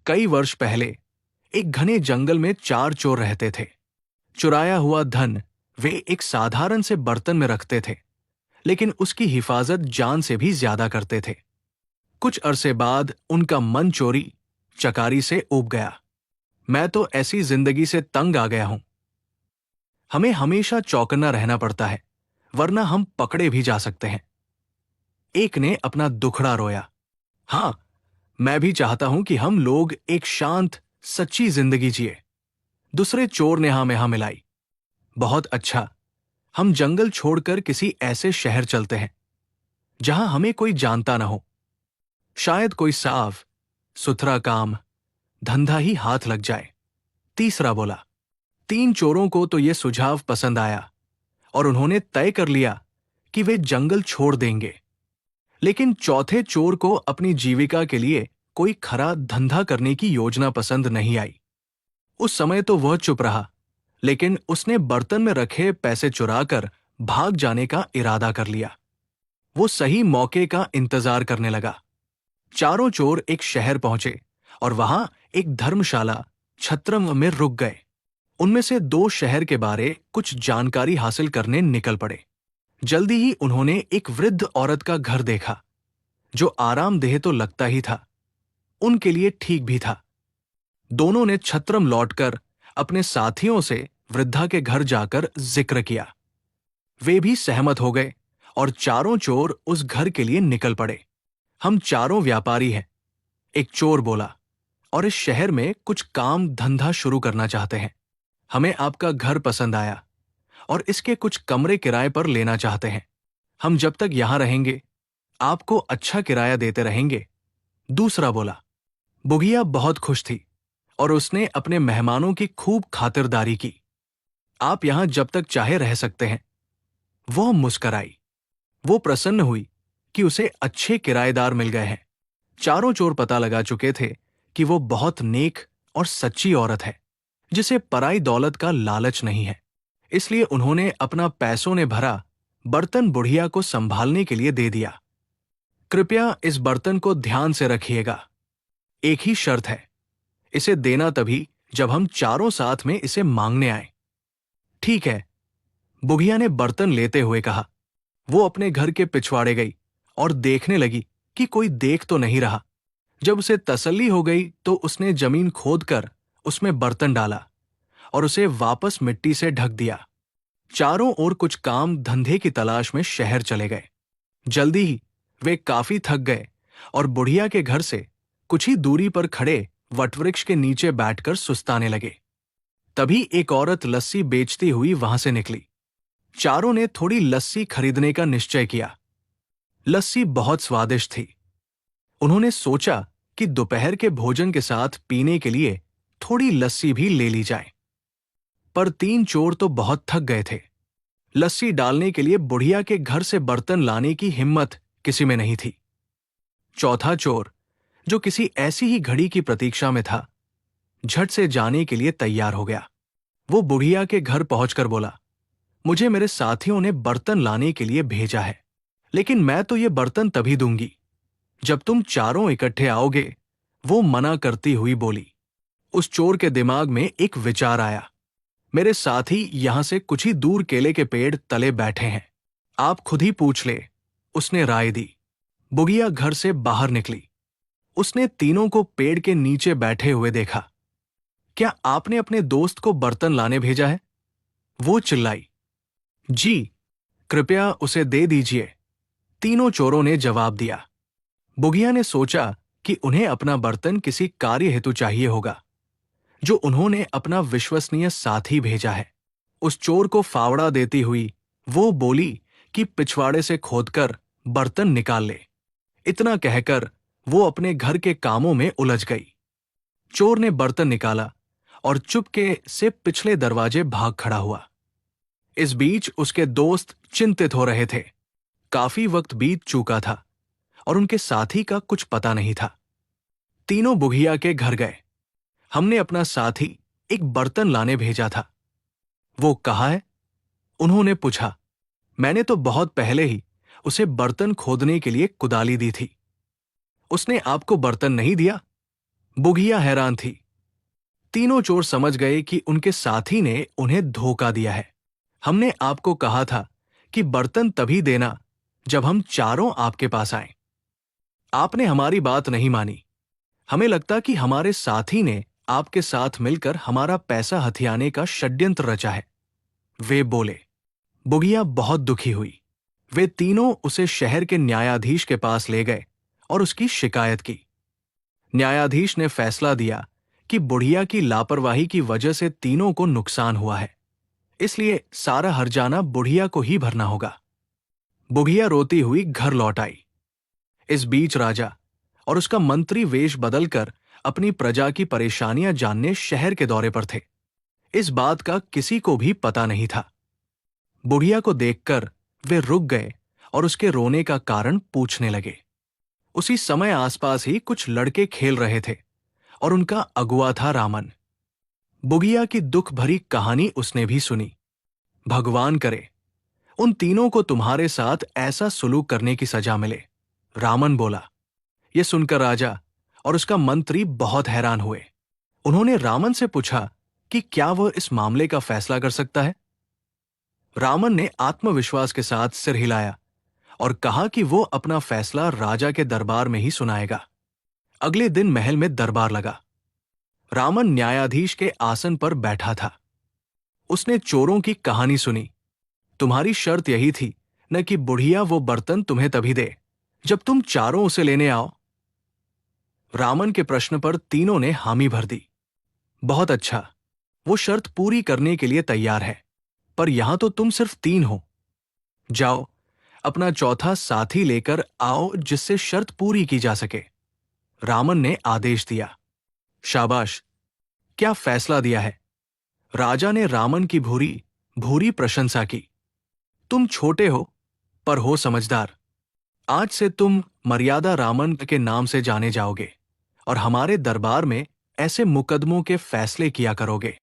कई वर्ष पहले एक घने जंगल में 4 चोर रहते थे। चुराया हुआ धन वे एक साधारण से बर्तन में रखते थे, लेकिन उसकी हिफाजत जान से भी ज्यादा करते थे। कुछ अरसे बाद उनका मन चोरी चकारी से ऊब गया। मैं तो ऐसी जिंदगी से तंग आ गया हूं। हमें हमेशा चौकन्ना रहना पड़ता है, वरना हम पकड़े भी जा सकते हैं। एक ने अपना दुखड़ा रोया। हाँ, मैं भी चाहता हूं कि हम लोग एक शांत सच्ची जिंदगी जिए। दूसरे चोर ने हाँ में हाँ मिलाई। बहुत अच्छा, हम जंगल छोड़कर किसी ऐसे शहर चलते हैं जहां हमें कोई जानता ना हो। शायद कोई साफ सुथरा काम धंधा ही हाथ लग जाए। तीसरा बोला। 3 चोरों को तो यह सुझाव पसंद आया और उन्होंने तय कर लिया कि वे जंगल छोड़ देंगे। लेकिन चौथे चोर को अपनी जीविका के लिए कोई खरा धंधा करने की योजना पसंद नहीं आई। उस समय तो वह चुप रहा, लेकिन उसने बर्तन में रखे पैसे चुराकर भाग जाने का इरादा कर लिया। वो सही मौके का इंतजार करने लगा। चारों चोर एक शहर पहुंचे और वहां एक धर्मशाला छत्रम में रुक गए। उनमें से 2 शहर के बारे कुछ जानकारी हासिल करने निकल पड़े। जल्दी ही उन्होंने एक वृद्ध औरत का घर देखा, जो आरामदेह तो लगता ही था, उनके लिए ठीक भी था। दोनों ने छत्रम लौटकर अपने साथियों से वृद्धा के घर जाकर जिक्र किया। वे भी सहमत हो गए और चारों चोर उस घर के लिए निकल पड़े। हम चारों व्यापारी हैं, एक चोर बोला, और इस शहर में कुछ काम धंधा शुरू करना चाहते हैं। हमें आपका घर पसंद आया और इसके कुछ कमरे किराए पर लेना चाहते हैं। हम जब तक यहां रहेंगे आपको अच्छा किराया देते रहेंगे। दूसरा बोला। बुघिया बहुत खुश थी और उसने अपने मेहमानों की खूब खातिरदारी की। आप यहां जब तक चाहे रह सकते हैं। वह मुस्कराई। वो प्रसन्न हुई कि उसे अच्छे किराएदार मिल गए हैं। चारों चोर पता लगा चुके थे कि वो बहुत नेक और सच्ची औरत है, जिसे पराई दौलत का लालच नहीं है। इसलिए उन्होंने अपना पैसों ने भरा बर्तन बुढ़िया को संभालने के लिए दे दिया। कृपया इस बर्तन को ध्यान से रखिएगा। एक ही शर्त है, इसे देना तभी जब हम चारों साथ में इसे मांगने आए। ठीक है, बुघिया ने बर्तन लेते हुए कहा। वो अपने घर के पिछवाड़े गई और देखने लगी कि कोई देख तो नहीं रहा। जब उसे तसल्ली हो गई तो उसने जमीन खोदकर उसमें बर्तन डाला और उसे वापस मिट्टी से ढक दिया। चारों ओर कुछ काम धंधे की तलाश में शहर चले गए। जल्दी ही वे काफी थक गए और बुढ़िया के घर से कुछ ही दूरी पर खड़े वटवृक्ष के नीचे बैठकर सुस्ताने लगे। तभी एक औरत लस्सी बेचती हुई वहां से निकली। चारों ने थोड़ी लस्सी खरीदने का निश्चय किया। लस्सी बहुत स्वादिष्ट थी। उन्होंने सोचा कि दोपहर के भोजन के साथ पीने के लिए थोड़ी लस्सी भी ले ली जाए। पर 3 चोर तो बहुत थक गए थे। लस्सी डालने के लिए बुढ़िया के घर से बर्तन लाने की हिम्मत किसी में नहीं थी। चौथा चोर, जो किसी ऐसी ही घड़ी की प्रतीक्षा में था, झट से जाने के लिए तैयार हो गया। वो बुढ़िया के घर पहुंचकर बोला, मुझे मेरे साथियों ने बर्तन लाने के लिए भेजा है, लेकिन मैं तो ये बर्तन तभी दूंगी जब तुम चारों इकट्ठे आओगे। वो मना करती हुई बोली। उस चोर के दिमाग में एक विचार आया। मेरे साथी यहां से कुछ ही दूर केले के पेड़ तले बैठे हैं, आप खुद ही पूछ ले, उसने राय दी। बुघिया घर से बाहर निकली। उसने तीनों को पेड़ के नीचे बैठे हुए देखा। क्या आपने अपने दोस्त को बर्तन लाने भेजा है? वो चिल्लाई। जी, कृपया उसे दे दीजिए, तीनों चोरों ने जवाब दिया। बुघिया ने सोचा कि उन्हें अपना बर्तन किसी कार्य हेतु चाहिए होगा, जो उन्होंने अपना विश्वसनीय साथी भेजा है। उस चोर को फावड़ा देती हुई वो बोली कि पिछवाड़े से खोदकर बर्तन निकाल ले। इतना कहकर वो अपने घर के कामों में उलझ गई। चोर ने बर्तन निकाला और चुपके से पिछले दरवाजे भाग खड़ा हुआ। इस बीच उसके दोस्त चिंतित हो रहे थे। काफी वक्त बीत चुका था और उनके साथी का कुछ पता नहीं था। तीनों बुघिया के घर गए। हमने अपना साथी एक बर्तन लाने भेजा था। वो कहाँ है? उन्होंने पूछा। मैंने तो बहुत पहले ही उसे बर्तन खोदने के लिए कुदाली दी थी। उसने आपको बर्तन नहीं दिया? बुघिया हैरान थी। तीनों चोर समझ गए कि उनके साथी ने उन्हें धोखा दिया है। हमने आपको कहा था कि बर्तन तभी देना जब हम चारों आपके पास आए। आपने हमारी बात नहीं मानी। हमें लगता कि हमारे साथी ने आपके साथ मिलकर हमारा पैसा हथियाने का षड्यंत्र रचा है, वे बोले। बुघिया बहुत दुखी हुई। वे तीनों उसे शहर के न्यायाधीश के पास ले गए और उसकी शिकायत की। न्यायाधीश ने फैसला दिया कि बुढ़िया की लापरवाही की वजह से तीनों को नुकसान हुआ है, इसलिए सारा हर्जाना बुढ़िया को ही भरना होगा। बुढ़िया रोती हुई घर लौट आई। इस बीच राजा और उसका मंत्री वेश बदलकर अपनी प्रजा की परेशानियां जानने शहर के दौरे पर थे। इस बात का किसी को भी पता नहीं था। बुढ़िया को देखकर वे रुक गए और उसके रोने का कारण पूछने लगे। उसी समय आसपास ही कुछ लड़के खेल रहे थे और उनका अगुआ था रामन। बुढ़िया की दुख भरी कहानी उसने भी सुनी। भगवान करे उन तीनों को तुम्हारे साथ ऐसा सुलूक करने की सजा मिले, रामन बोला। यह सुनकर राजा और उसका मंत्री बहुत हैरान हुए। उन्होंने रामन से पूछा कि क्या वह इस मामले का फैसला कर सकता है। रामन ने आत्मविश्वास के साथ सिर हिलाया और कहा कि वो अपना फैसला राजा के दरबार में ही सुनाएगा। अगले दिन महल में दरबार लगा। रामन न्यायाधीश के आसन पर बैठा था। उसने चोरों की कहानी सुनी। तुम्हारी शर्त यही थी न कि बुढ़िया वो बर्तन तुम्हें तभी दे जब तुम चारों उसे लेने आओ। रामन के प्रश्न पर तीनों ने हामी भर दी। बहुत अच्छा, वो शर्त पूरी करने के लिए तैयार है, पर यहां तो तुम सिर्फ 3 हो। जाओ, अपना चौथा साथी लेकर आओ जिससे शर्त पूरी की जा सके, रामन ने आदेश दिया। शाबाश, क्या फैसला दिया है। राजा ने रामन की भूरी भूरी प्रशंसा की। तुम छोटे हो पर हो समझदार। आज से तुम मर्यादा रामन के नाम से जाने जाओगे और हमारे दरबार में ऐसे मुकदमों के फैसले किया करोगे।